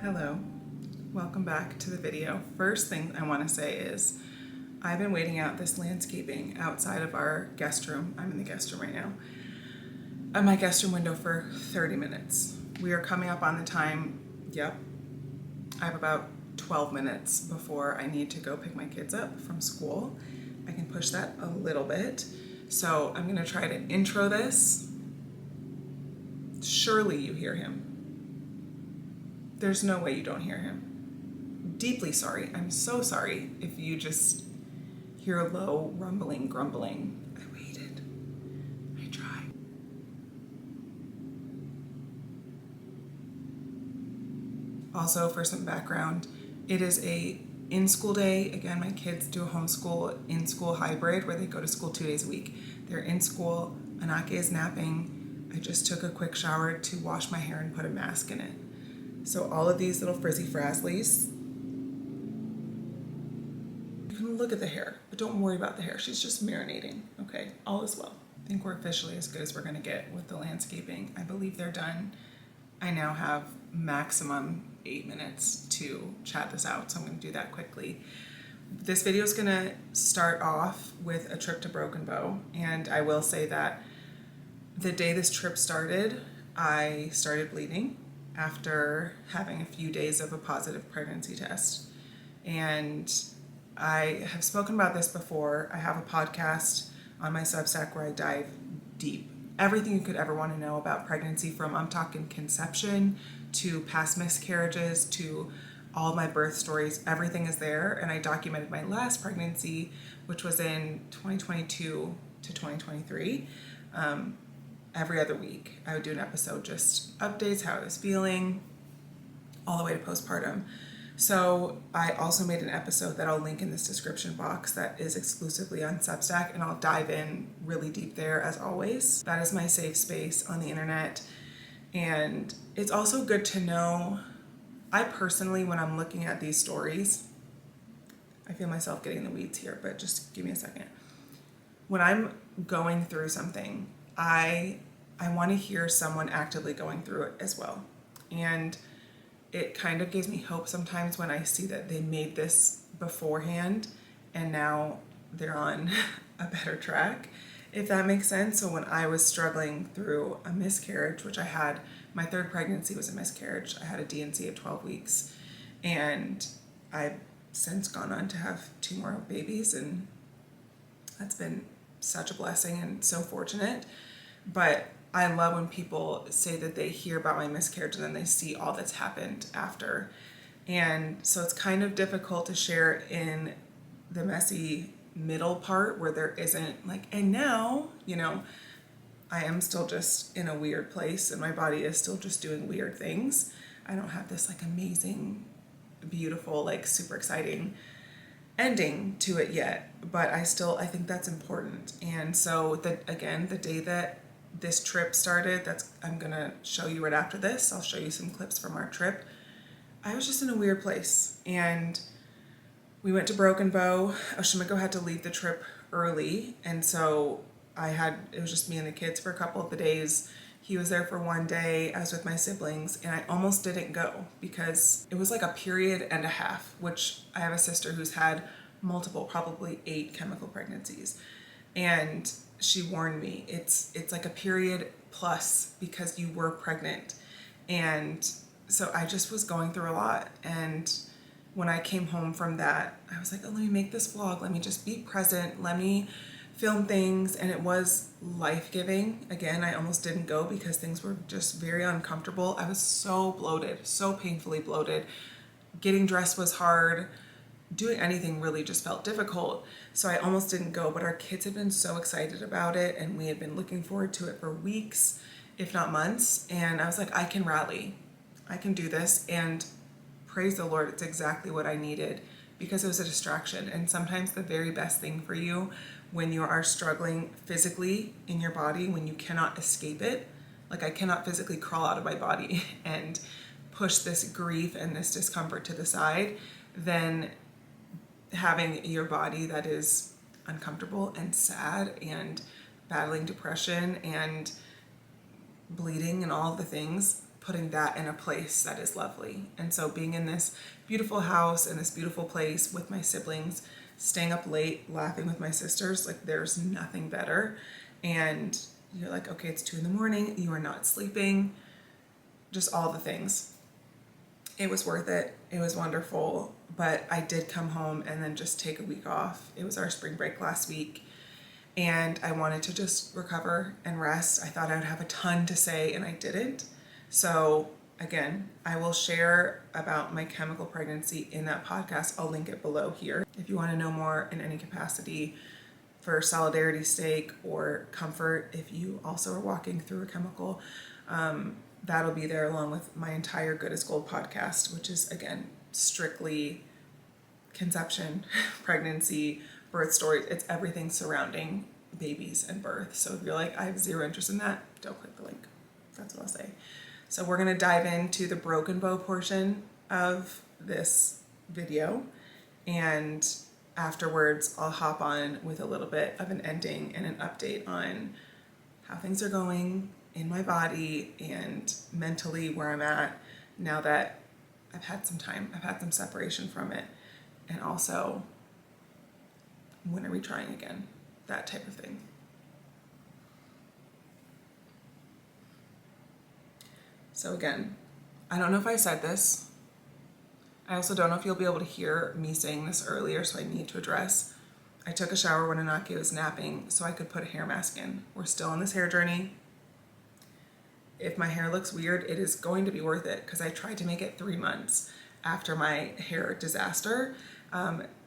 Hello, welcome back to the video. First thing I want to say is I've been waiting out this landscaping outside of our guest room. I'm in the guest room right now. At my guest room window for 30 minutes. We are coming up on the time, I have about 12 minutes before I need to go pick my kids up from school. I can push that a little bit. So I'm gonna try to intro this. Surely you hear him. There's no way you don't hear him. Deeply sorry. I'm so sorry if you just hear a low rumbling, grumbling. I waited. I tried. Also, for some background, it is a in-school day. Again, my kids do a homeschool, in-school hybrid where they go to school 2 days a week. They're in school. Anake is napping. I just took a quick shower to wash my hair and put a mask in it. So all of these little frizzy frazzlies, you can look at the hair, but don't worry about the hair. She's just marinating, okay? All is well. I think we're officially as good as we're gonna get with the landscaping. I believe they're done. I now have maximum 8 minutes to chat this out, so I'm gonna do that quickly. This video is gonna start off with a trip to Broken Bow, and I will say that the day this trip started, I started bleeding after having a few days of a positive pregnancy test. And I have spoken about this before. I have a podcast on my Substack where I dive deep. Everything you could ever want to know about pregnancy, from I'm talking conception to past miscarriages to all of my birth stories, everything is there. And I documented my last pregnancy, which was in 2022 to 2023. Every other week, I would do an episode, just updates, how I was feeling, all the way to postpartum. So I also made an episode that I'll link in this description box that is exclusively on Substack, and I'll dive in really deep there as always. That is my safe space on the internet. And it's also good to know, I personally, when I'm looking at these stories, I feel myself getting in the weeds here, but just give me a second. When I'm going through something, I want to hear someone actively going through it as well. And it kind of gives me hope sometimes when I see that they made this beforehand and now they're on a better track, if that makes sense. So when I was struggling through a miscarriage, which I had, my third pregnancy was a miscarriage. I had a D&C of 12 weeks, and I've since gone on to have 2 more babies, and that's been such a blessing and so fortunate. But I love when people say that they hear about my miscarriage and then they see all that's happened after. And so it's kind of difficult to share in the messy middle part where there isn't like, and now, I am still just in a weird place and my body is still just doing weird things. I don't have this like amazing, beautiful, like super exciting ending to it yet, but I think that's important. And so the day that this trip started, I'm gonna show you right after this. I'll show you some clips from our trip. I was just in a weird place, and we went to Broken Bow. Oshimiko had to leave the trip early, and so it was just me and the kids for a couple of the days. He was there for 1 day. I was with my siblings, and I almost didn't go because it was like a period and a half, which I have a sister who's had multiple, probably 8 chemical pregnancies. And she warned me, it's like a period plus because you were pregnant. And so I just was going through a lot. And when I came home from that, I was like, oh, let me make this vlog. Let me just be present. Let me film things. And it was life-giving. Again, I almost didn't go because things were just very uncomfortable. I was so bloated, so painfully bloated. Getting dressed was hard. Doing anything really just felt difficult. So I almost didn't go, but our kids had been so excited about it, and we had been looking forward to it for weeks, if not months. And I was like, I can rally. I can do this. And praise the Lord, it's exactly what I needed, because it was a distraction. And sometimes the very best thing for you when you are struggling physically in your body, when you cannot escape it, like I cannot physically crawl out of my body and push this grief and this discomfort to the side, then having your body that is uncomfortable and sad and battling depression and bleeding and all of the things, putting that in a place that is lovely. And so being in this beautiful house, in this beautiful place with my siblings, staying up late, laughing with my sisters, like there's nothing better. And you're like, okay, it's 2 a.m, you are not sleeping, just all the things. It was worth it. It was wonderful. But I did come home and then just take a week off. It was our spring break last week. And I wanted to just recover and rest. I thought I would have a ton to say and I didn't. So again, I will share about my chemical pregnancy in that podcast. I'll link it below here. If you want to know more in any capacity for solidarity's sake or comfort, if you also are walking through a chemical, that'll be there along with my entire Good as Gold podcast, which is again, strictly conception, pregnancy, birth stories. It's everything surrounding babies and birth. So if you're like, I have zero interest in that, don't click the link. That's what I'll say. So we're gonna dive into the broken bow portion of this video, and afterwards I'll hop on with a little bit of an ending and an update on how things are going in my body and mentally where I'm at now that I've had some time, I've had some separation from it, and also when are we trying again, that type of thing. So again, I don't know if I said this. I also don't know if you'll be able to hear me saying this earlier, so I need to address. I took a shower when Anaki was napping so I could put a hair mask in. We're still on this hair journey. If my hair looks weird, it is going to be worth it because I tried to make it 3 months after my hair disaster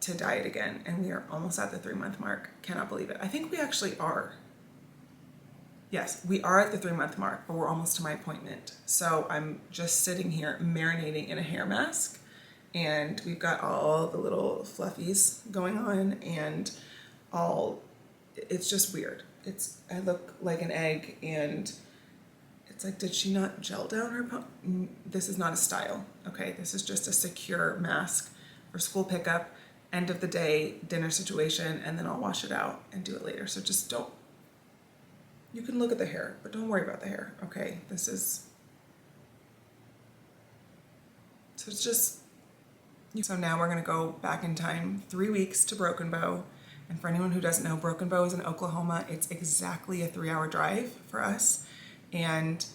to dye it again. And we are almost at the 3-month mark. Cannot believe it. I think we actually are. Yes, we are at the 3-month mark, but we're almost to my appointment. So I'm just sitting here marinating in a hair mask, and we've got all the little fluffies going on, and it's just weird. I look like an egg, and it's like, did she not gel down her This is not a style, okay? This is just a secure mask for school pickup, end of the day, dinner situation, and then I'll wash it out and do it later. So just don't, you can look at the hair, but don't worry about the hair, okay? So it's just, so now we're gonna go back in time 3 weeks to Broken Bow. And for anyone who doesn't know, Broken Bow is in Oklahoma. It's exactly a 3-hour drive for us. And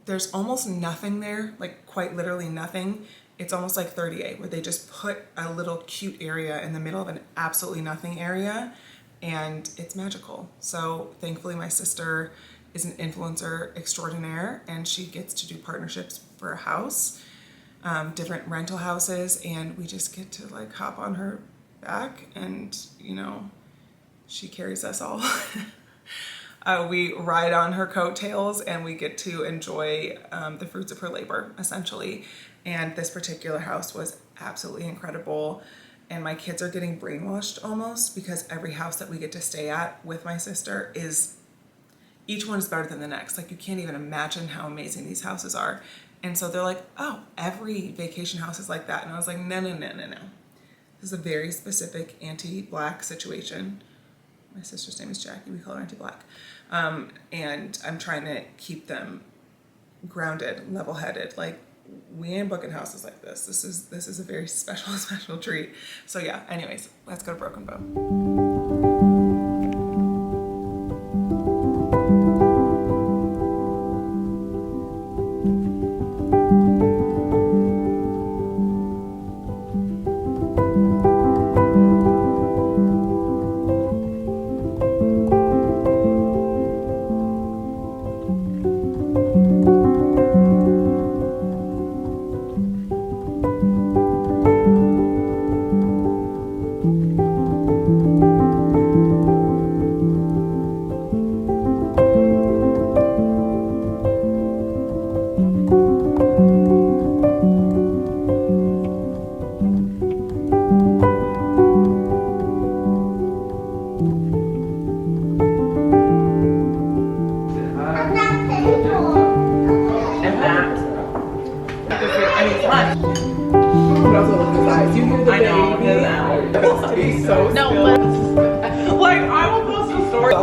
there's almost nothing there, like quite literally nothing. It's almost like 30A, where they just put a little cute area in the middle of an absolutely nothing area, and it's magical. So thankfully my sister is an influencer extraordinaire, and she gets to do partnerships for a house, different rental houses, and we just get to like hop on her back, and you know, she carries us all. We ride on her coattails, and we get to enjoy the fruits of her labor, essentially. And this particular house was absolutely incredible. And my kids are getting brainwashed almost, because every house that we get to stay at with my sister each one is better than the next. Like, you can't even imagine how amazing these houses are. And so they're like, oh, every vacation house is like that. And I was like, no. This is a very specific anti-Black situation. My sister's name is Jackie. We call her anti-Black. And I'm trying to keep them grounded, level-headed. Like, we ain't booking houses like this. This is a very special treat. So yeah, anyways, let's go to Broken Bow.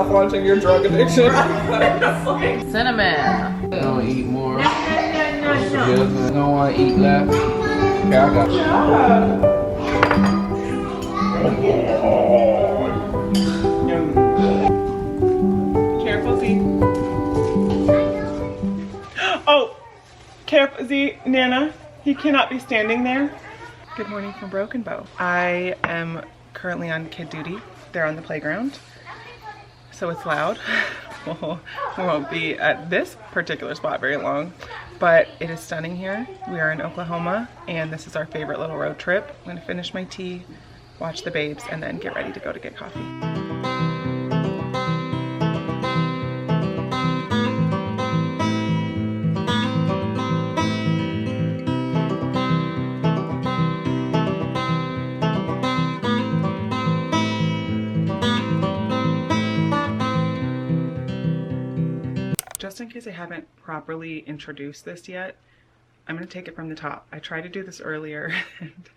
Launching your drug addiction. Cinnamon. Don't eat more. No. just don't want to eat left. Okay, I got Careful, Z. Oh, careful, Z, Nana. He cannot be standing there. Good morning from Broken Bow. I am currently on kid duty. They're on the playground, so it's loud. Well, we won't be at this particular spot very long, but it is stunning here. We are in Oklahoma, and this is our favorite little road trip. I'm gonna finish my tea, watch the babes, and then get ready to go to get coffee. Just in case I haven't properly introduced this yet, I'm going to take it from the top. I tried to do this earlier and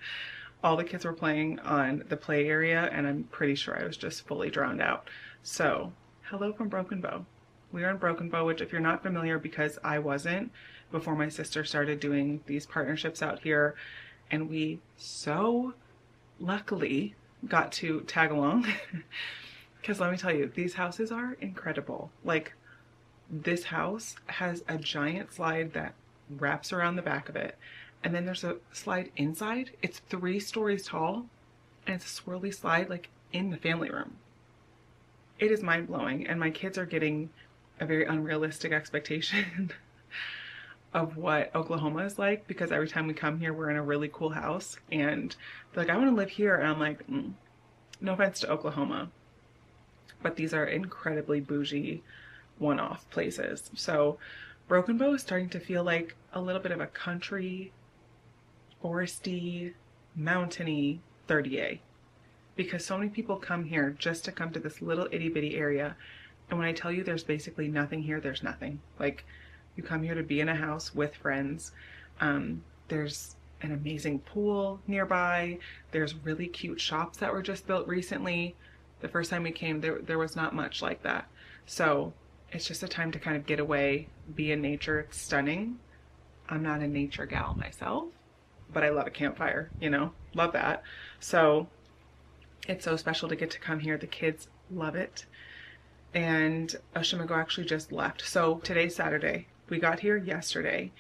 all the kids were playing on the play area and I'm pretty sure I was just fully drowned out. So, hello from Broken Bow. We are in Broken Bow, which if you're not familiar, because I wasn't before my sister started doing these partnerships out here, and we so luckily got to tag along because let me tell you, these houses are incredible. Like, this house has a giant slide that wraps around the back of it, and then there's a slide inside. It's 3 stories tall, and it's a swirly slide like in the family room. It is mind-blowing, and my kids are getting a very unrealistic expectation of what Oklahoma is like, because every time we come here we're in a really cool house and they're like, I want to live here, and I'm like, no offense to Oklahoma, but these are incredibly bougie one-off places. So Broken Bow is starting to feel like a little bit of a country, foresty, mountainy 30A, because so many people come here just to come to this little itty-bitty area, and when I tell you there's basically nothing here, there's nothing. Like, you come here to be in a house with friends. There's an amazing pool nearby. There's really cute shops that were just built recently. The first time we came, there was not much like that. So it's just a time to kind of get away, be in nature. It's stunning. I'm not a nature gal myself, but I love a campfire, you know, love that. So it's so special to get to come here. The kids love it. And Oshimago actually just left. So today's Saturday. We got here yesterday,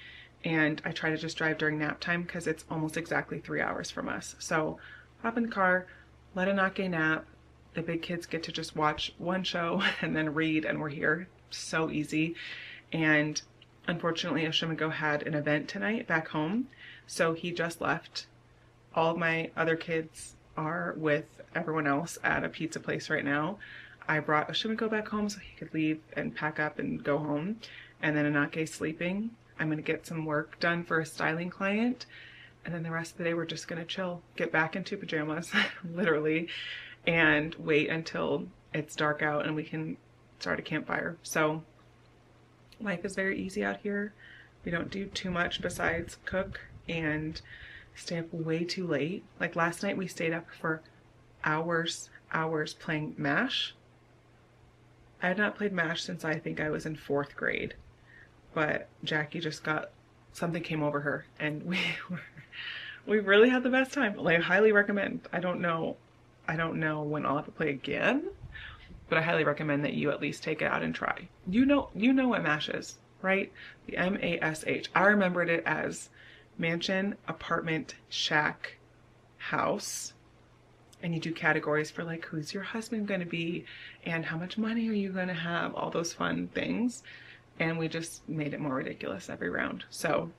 and I try to just drive during nap time because it's almost exactly 3 hours from us. So hop in the car, let Anake nap. The big kids get to just watch one show and then read, and we're here. So easy. And unfortunately, Oshimago had an event tonight back home, so he just left. All of my other kids are with everyone else at a pizza place right now. I brought Oshimago back home so he could leave and pack up and go home. And then Anake's sleeping. I'm going to get some work done for a styling client. And then the rest of the day we're just going to chill, get back into pajamas, literally, and wait until it's dark out and we can start a campfire. So life is very easy out here. We don't do too much besides cook and stay up way too late. Like last night we stayed up for hours playing MASH. I had not played MASH since I think I was in 4th grade, but Jackie just got, something came over her, and we really had the best time. Like, highly recommend. I don't know when I'll have to play again, but I highly recommend that you at least take it out and try. You know what MASH is, right? The MASH. I remembered it as mansion, apartment, shack, house. And you do categories for like, who's your husband going to be and how much money are you going to have, all those fun things. And we just made it more ridiculous every round. So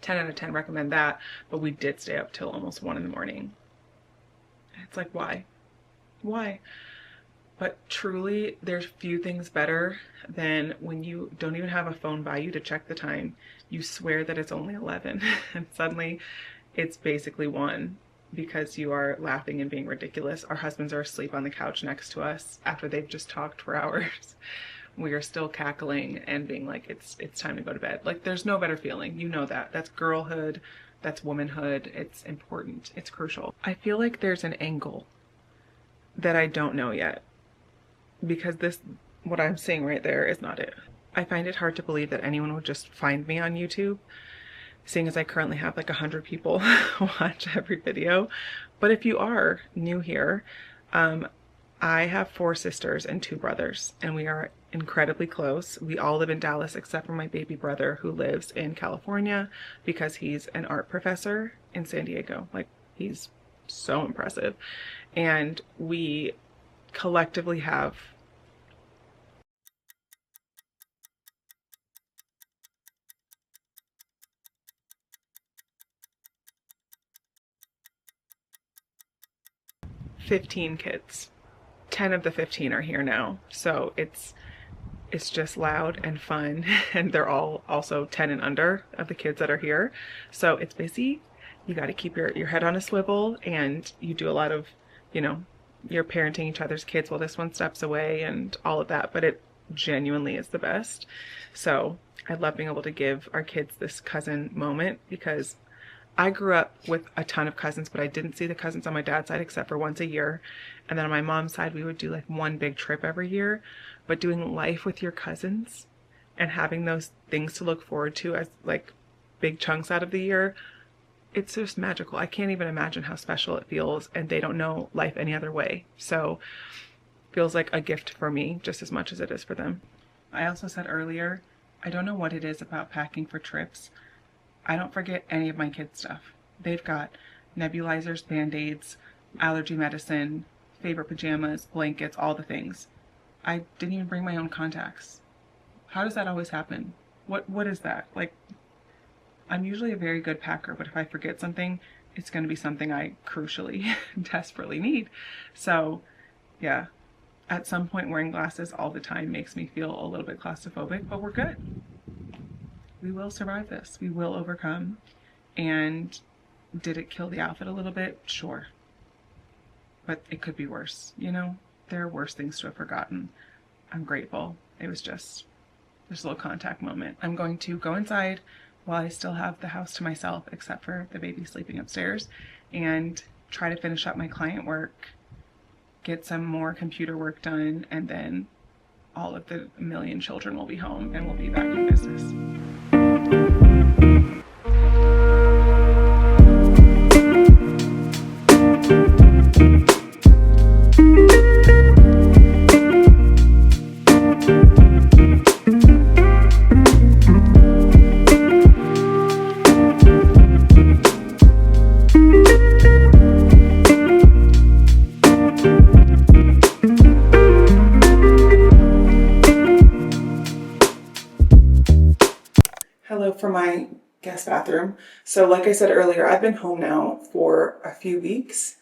10 out of 10 recommend that. But we did stay up till almost 1 in the morning. It's like, why? But truly, there's few things better than when you don't even have a phone by you to check the time. You swear that it's only 11 and suddenly it's basically 1. Because you are laughing and being ridiculous. Our husbands are asleep on the couch next to us after they've just talked for hours. We are still cackling and being like, it's time to go to bed. Like, there's no better feeling. You know that. That's girlhood. That's womanhood. It's important. It's crucial. I feel like there's an angle that I don't know yet, because what I'm seeing right there is not it. I find it hard to believe that anyone would just find me on YouTube seeing as I currently have like 100 people watch every video. But if you are new here, I have 4 sisters and 2 brothers, and we are incredibly close. We all live in Dallas except for my baby brother, who lives in California because he's an art professor in San Diego. Like, he's so impressive. And we collectively have 15 kids. 10 of the 15 are here now. So it's just loud and fun, and they're all also 10 and under of the kids that are here. So it's busy. You got to keep your head on a swivel, and you do a lot of, you know, you're parenting each other's kids while this one steps away and all of that, but it genuinely is the best. So I love being able to give our kids this cousin moment, because I grew up with a ton of cousins, but I didn't see the cousins on my dad's side except for once a year. And then on my mom's side, we would do like one big trip every year. But doing life with your cousins and having those things to look forward to as like big chunks out of the year, it's just magical. I can't even imagine how special it feels, and they don't know life any other way. So it feels like a gift for me just as much as it is for them. I also said earlier, I don't know what it is about packing for trips. I don't forget any of my kids' stuff. They've got nebulizers, Band-Aids, allergy medicine, favorite pajamas, blankets, all the things. I didn't even bring my own contacts. How does that always happen? What is that? Like, I'm usually a very good packer, but if I forget something, it's going to be something I crucially, desperately need. So, yeah, at some point wearing glasses all the time makes me feel a little bit claustrophobic, but we're good. We will survive this. We will overcome. And did it kill the outfit a little bit? Sure. But it could be worse. You know, there are worse things to have forgotten. I'm grateful. It was just this little contact moment. I'm going to go inside while I still have the house to myself, except for the baby sleeping upstairs, and try to finish up my client work, get some more computer work done, and then all of the million children will be home and we'll be back in business. Hello from my guest bathroom. So like I said earlier, I've been home now for a few weeks.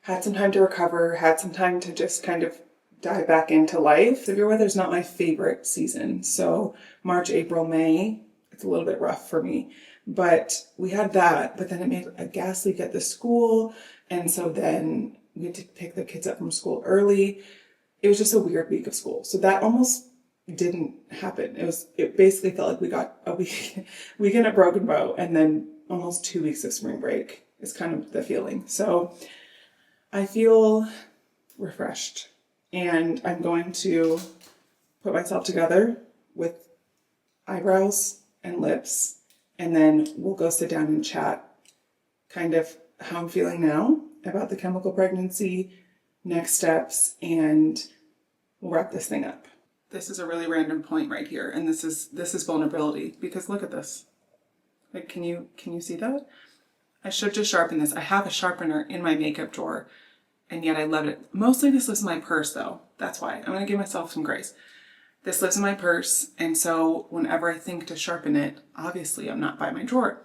Had some time to recover, had some time to just kind of dive back into life. Severe weather is not my favorite season. So March, April, May, it's a little bit rough for me. But we had that, but then it made a gas leak at the school. And so then we had to pick the kids up from school early. It was just a weird week of school. So that almost didn't happen. It basically felt like we got a weekend at Broken Bow and then almost 2 weeks of spring break is kind of the feeling. So I feel refreshed, and I'm going to put myself together with eyebrows and lips, and then we'll go sit down and chat kind of how I'm feeling now about the chemical pregnancy, next steps, and we'll wrap this thing up. This is a really random point right here, and this is vulnerability, because look at this. Like, can you see that? I should just sharpen this. I have a sharpener in my makeup drawer, and yet I love it. Mostly this lives in my purse, though. That's why. I'm going to give myself some grace. This lives in my purse, and so whenever I think to sharpen it, obviously I'm not by my drawer.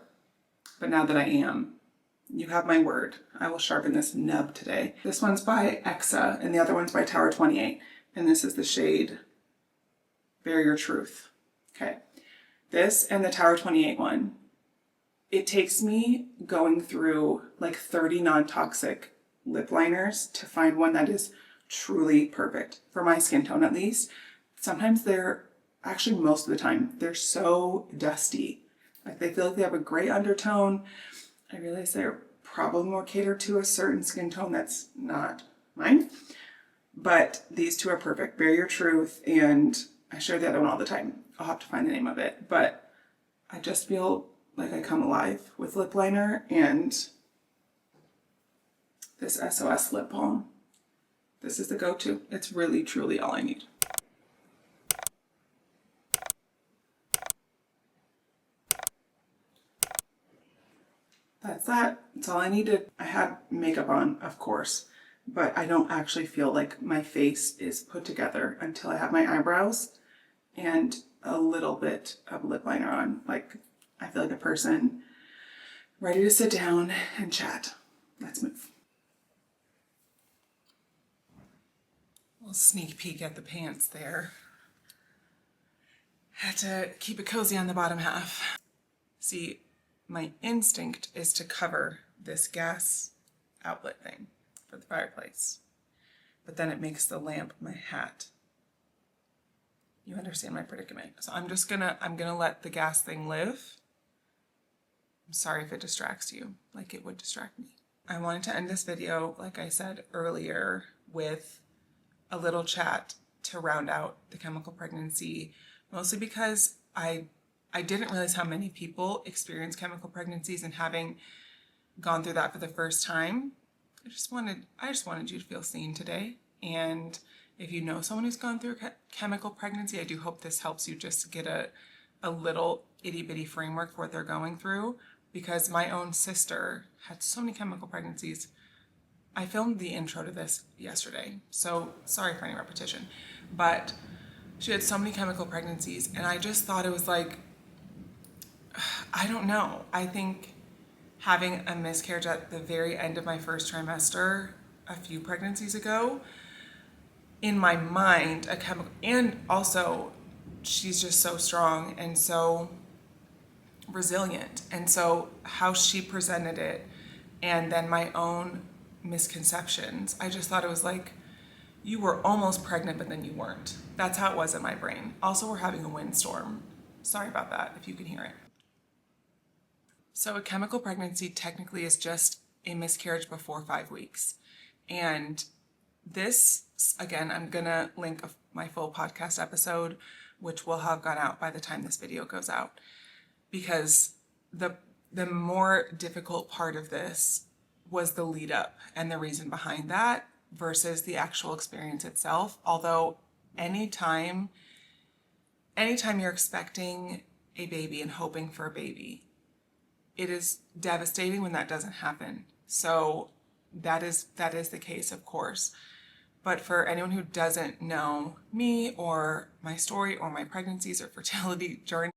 But now that I am, you have my word. I will sharpen this nub today. This one's by Exa, and the other one's by Tower 28, and this is the shade Bear Your Truth. Okay. This and the Tower 28 one, it takes me going through like 30 non-toxic lip liners to find one that is truly perfect for my skin tone, at least. Sometimes actually most of the time, they're so dusty. Like, they feel like they have a gray undertone. I realize they're probably more catered to a certain skin tone that's not mine. But these two are perfect. Bear Your Truth, and I share the other one all the time. I'll have to find the name of it. But I just feel like I come alive with lip liner and this SOS lip balm. This is the go-to. It's really, truly all I need. That's that. That's all I needed. I had makeup on, of course, but I don't actually feel like my face is put together until I have my eyebrows and a little bit of lip liner on. Like, I feel like a person ready to sit down and chat. Let's move. A little sneak peek at the pants there. Had to keep it cozy on the bottom half. See, my instinct is to cover this gas outlet thing for the fireplace, but then it makes the lamp my hat. You understand my predicament. So I'm gonna let the gas thing live. I'm sorry if it distracts you, like it would distract me. I wanted to end this video, like I said earlier, with a little chat to round out the chemical pregnancy, mostly because I didn't realize how many people experience chemical pregnancies, and having gone through that for the first time, I just wanted you to feel seen today. And if you know someone who's gone through a chemical pregnancy, I do hope this helps you just get a little itty bitty framework for what they're going through, because my own sister had so many chemical pregnancies. I filmed the intro to this yesterday, so sorry for any repetition, but she had so many chemical pregnancies, and I just thought it was like, I don't know. I think having a miscarriage at the very end of my first trimester a few pregnancies ago, in my mind, a chemical, and also she's just so strong and so resilient. And so how she presented it, and then my own misconceptions, I just thought it was like, you were almost pregnant, but then you weren't. That's how it was in my brain. Also, we're having a windstorm. Sorry about that, if you can hear it. So a chemical pregnancy technically is just a miscarriage before 5 weeks. And this, again, I'm gonna link my full podcast episode, which will have gone out by the time this video goes out, because the more difficult part of this was the lead up and the reason behind that versus the actual experience itself. Although anytime you're expecting a baby and hoping for a baby, it is devastating when that doesn't happen. So that is the case, of course. But for anyone who doesn't know me or my story or my pregnancies or fertility journey,